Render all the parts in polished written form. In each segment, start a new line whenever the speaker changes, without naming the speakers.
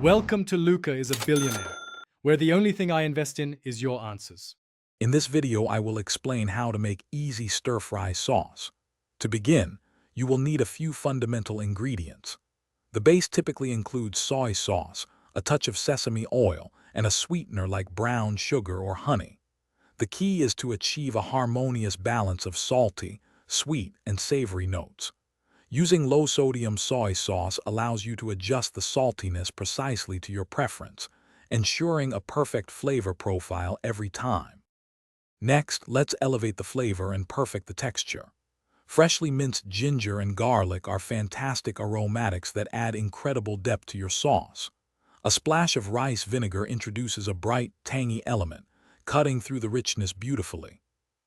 Welcome to Luca is a Billionaire, where the only thing I invest in is your answers.
In this video, I will explain how to make easy stir-fry sauce. To begin, you will need a few fundamental ingredients. The base typically includes soy sauce, a touch of sesame oil, and a sweetener like brown sugar or honey. The key is to achieve a harmonious balance of salty, sweet, and savory notes. Using low-sodium soy sauce allows you to adjust the saltiness precisely to your preference, ensuring a perfect flavor profile every time. Next, let's elevate the flavor and perfect the texture. Freshly minced ginger and garlic are fantastic aromatics that add incredible depth to your sauce. A splash of rice vinegar introduces a bright, tangy element, cutting through the richness beautifully.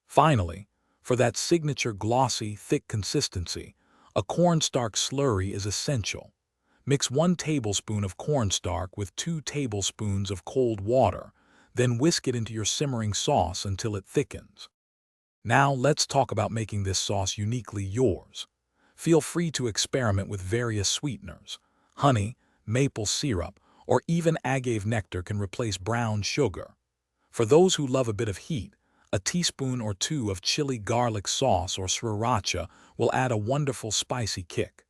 Finally, for that signature glossy, thick consistency, a cornstarch slurry is essential. Mix 1 tablespoon of cornstarch with 2 tablespoons of cold water, then whisk it into your simmering sauce until it thickens. Now let's talk about making this sauce uniquely yours. Feel free to experiment with various sweeteners. Honey, maple syrup, or even agave nectar can replace brown sugar. For those who love a bit of heat, a teaspoon or 2 of chili garlic sauce or sriracha will add a wonderful spicy kick.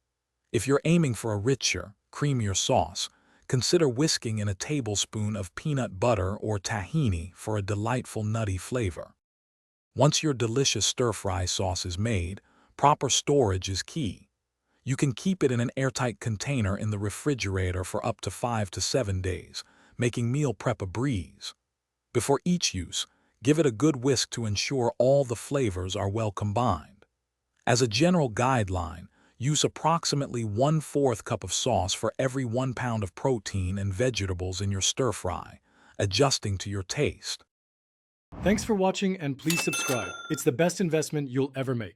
If you're aiming for a richer, creamier sauce, consider whisking in a tablespoon of peanut butter or tahini for a delightful nutty flavor. Once your delicious stir-fry sauce is made, proper storage is key. You can keep it in an airtight container in the refrigerator for up to 5 to 7 days, making meal prep a breeze. Before each use, give it a good whisk to ensure all the flavors are well combined. As a general guideline, use approximately 1/4 cup of sauce for every 1 pound of protein and vegetables in your stir-fry, adjusting to your taste.
Thanks for watching and please subscribe. It's the best investment you'll ever make.